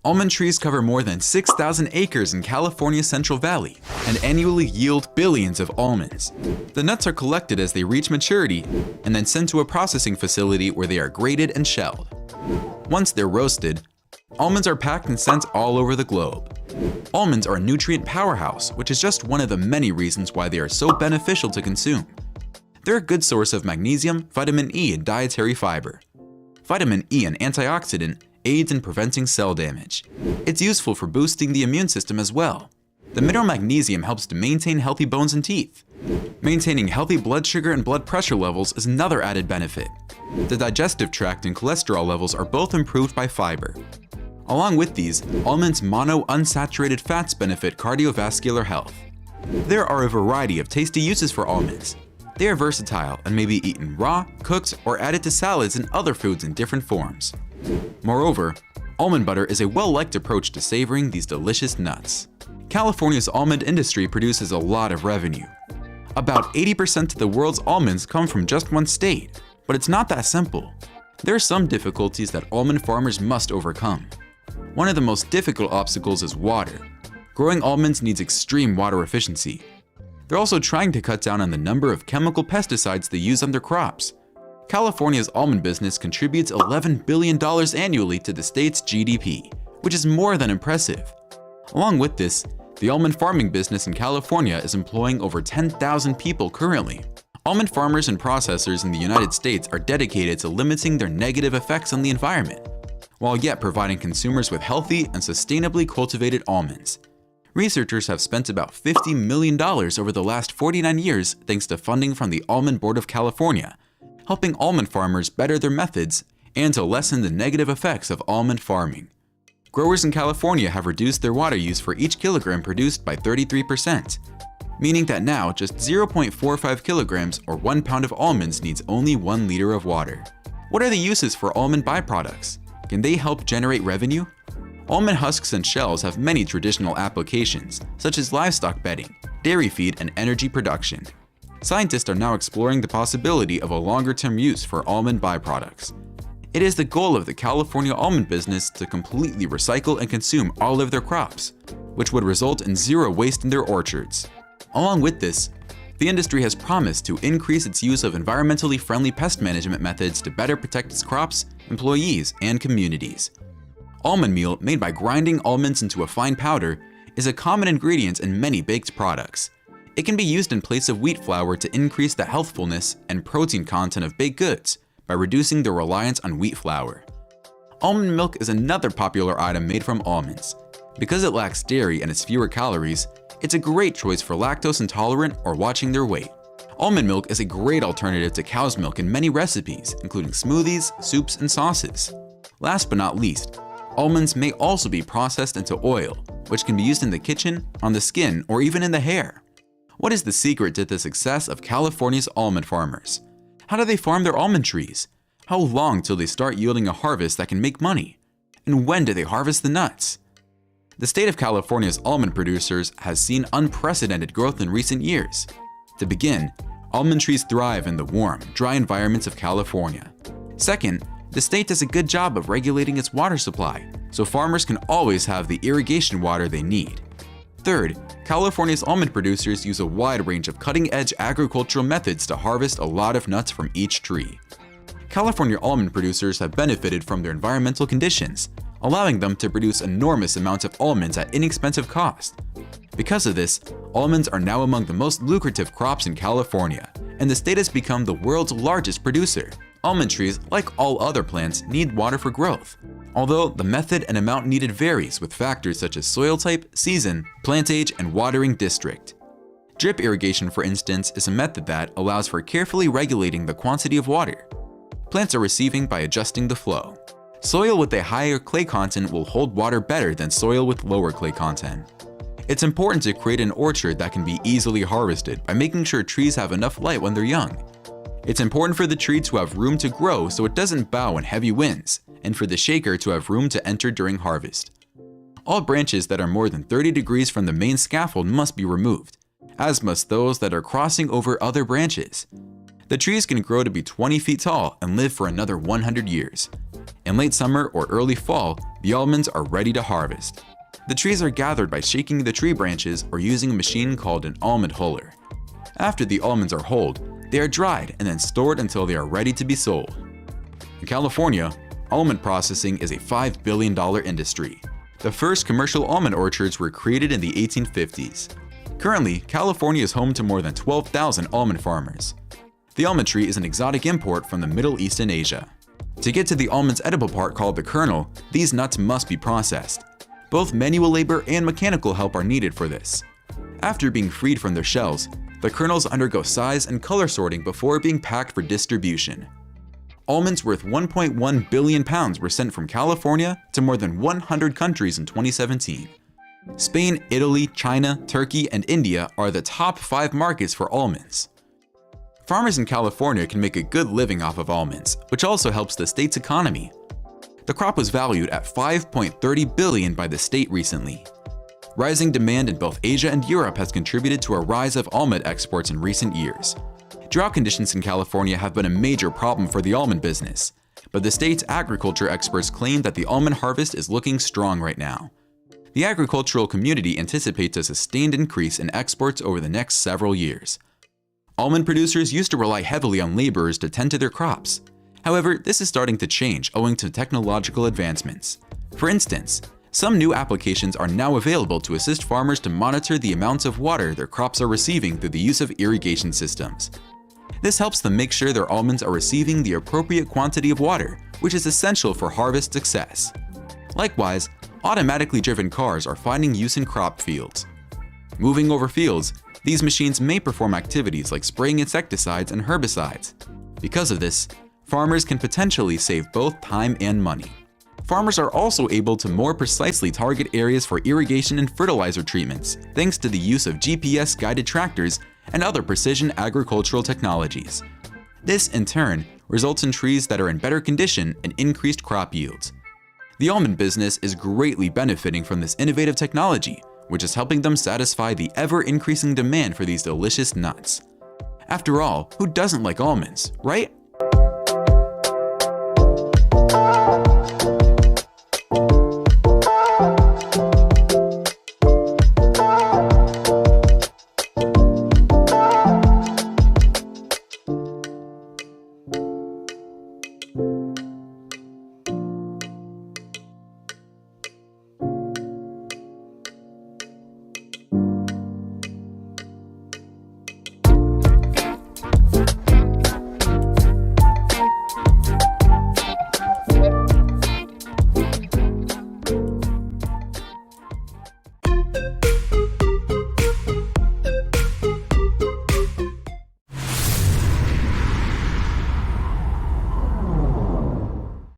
Almond trees cover more than 6,000 acres in California's Central Valley and annually yield billions of almonds. The nuts are collected as they reach maturity and then sent to a processing facility where they are graded and shelled. Once they're roasted, almonds are packed and sent all over the globe. Almonds are a nutrient powerhouse, which is just one of the many reasons why they are so beneficial to consume. They're a good source of magnesium, vitamin E, and dietary fiber. Vitamin E, an antioxidant, aids in preventing cell damage. It's useful for boosting the immune system as well. The mineral magnesium helps to maintain healthy bones and teeth. Maintaining healthy blood sugar and blood pressure levels is another added benefit. The digestive tract and cholesterol levels are both improved by fiber. Along with these, almonds' monounsaturated fats benefit cardiovascular health. There are a variety of tasty uses for almonds. They are versatile and may be eaten raw, cooked, or added to salads and other foods in different forms. Moreover, almond butter is a well-liked approach to savoring these delicious nuts. California's almond industry produces a lot of revenue. About 80% of the world's almonds come from just one state, but it's not that simple. There are some difficulties that almond farmers must overcome. One of the most difficult obstacles is water. Growing almonds needs extreme water efficiency. They're also trying to cut down on the number of chemical pesticides they use on their crops. California's almond business contributes $11 billion annually to the state's GDP, which is more than impressive. Along with this, the almond farming business in California is employing over 10,000 people currently. Almond farmers and processors in the United States are dedicated to limiting their negative effects on the environment, while yet providing consumers with healthy and sustainably cultivated almonds. Researchers have spent about $50 million over the last 49 years thanks to funding from the Almond Board of California, helping almond farmers better their methods and to lessen the negative effects of almond farming. Growers in California have reduced their water use for each kilogram produced by 33%, meaning that now just 0.45 kilograms or 1 pound of almonds needs only 1 liter of water. What are the uses for almond byproducts? Can they help generate revenue? Almond husks and shells have many traditional applications, such as livestock bedding, dairy feed, and energy production. Scientists are now exploring the possibility of a longer-term use for almond byproducts. It is the goal of the California almond business to completely recycle and consume all of their crops, which would result in zero waste in their orchards. Along with this, the industry has promised to increase its use of environmentally friendly pest management methods to better protect its crops, employees, and communities. Almond meal, made by grinding almonds into a fine powder, is a common ingredient in many baked products. It can be used in place of wheat flour to increase the healthfulness and protein content of baked goods by reducing the reliance on wheat flour. Almond milk is another popular item made from almonds. Because it lacks dairy and has fewer calories, it's a great choice for lactose intolerant or watching their weight. Almond milk is a great alternative to cow's milk in many recipes, including smoothies, soups, and sauces. Last but not least, almonds may also be processed into oil, which can be used in the kitchen, on the skin, or even in the hair. What is the secret to the success of California's almond farmers? How do they farm their almond trees? How long till they start yielding a harvest that can make money? And when do they harvest the nuts? The state of California's almond producers has seen unprecedented growth in recent years. To begin, almond trees thrive in the warm, dry environments of California. Second, the state does a good job of regulating its water supply, so farmers can always have the irrigation water they need. Third, California's almond producers use a wide range of cutting-edge agricultural methods to harvest a lot of nuts from each tree. California almond producers have benefited from their environmental conditions, allowing them to produce enormous amounts of almonds at inexpensive cost. Because of this, almonds are now among the most lucrative crops in California, and the state has become the world's largest producer. Almond trees, like all other plants, need water for growth, although the method and amount needed varies with factors such as soil type, season, plant age, and watering district. Drip irrigation, for instance, is a method that allows for carefully regulating the quantity of water plants are receiving by adjusting the flow. Soil with a higher clay content will hold water better than soil with lower clay content. It's important to create an orchard that can be easily harvested by making sure trees have enough light when they're young. It's important for the tree to have room to grow so it doesn't bow in heavy winds, and for the shaker to have room to enter during harvest. All branches that are more than 30 degrees from the main scaffold must be removed, as must those that are crossing over other branches. The trees can grow to be 20 feet tall and live for another 100 years. In late summer or early fall, the almonds are ready to harvest. The trees are gathered by shaking the tree branches or using a machine called an almond huller. After the almonds are hulled, they are dried and then stored until they are ready to be sold. In California, almond processing is a $5 billion industry. The first commercial almond orchards were created in the 1850s. Currently, California is home to more than 12,000 almond farmers. The almond tree is an exotic import from the Middle East and Asia. To get to the almond's edible part called the kernel, these nuts must be processed. Both manual labor and mechanical help are needed for this. After being freed from their shells, the kernels undergo size and color sorting before being packed for distribution. Almonds worth 1.1 billion pounds were sent from California to more than 100 countries in 2017. Spain, Italy, China, Turkey, and India are the top 5 markets for almonds. Farmers in California can make a good living off of almonds, which also helps the state's economy. The crop was valued at $5.30 billion by the state recently. Rising demand in both Asia and Europe has contributed to a rise of almond exports in recent years. Drought conditions in California have been a major problem for the almond business, but the state's agriculture experts claim that the almond harvest is looking strong right now. The agricultural community anticipates a sustained increase in exports over the next several years. Almond producers used to rely heavily on laborers to tend to their crops. However, this is starting to change owing to technological advancements. For instance, some new applications are now available to assist farmers to monitor the amounts of water their crops are receiving through the use of irrigation systems. This helps them make sure their almonds are receiving the appropriate quantity of water, which is essential for harvest success. Likewise, automatically driven cars are finding use in crop fields. Moving over fields, these machines may perform activities like spraying insecticides and herbicides. Because of this, farmers can potentially save both time and money. Farmers are also able to more precisely target areas for irrigation and fertilizer treatments, thanks to the use of GPS-guided tractors and other precision agricultural technologies. This, in turn, results in trees that are in better condition and increased crop yields. The almond business is greatly benefiting from this innovative technology, which is helping them satisfy the ever-increasing demand for these delicious nuts. After all, who doesn't like almonds, right?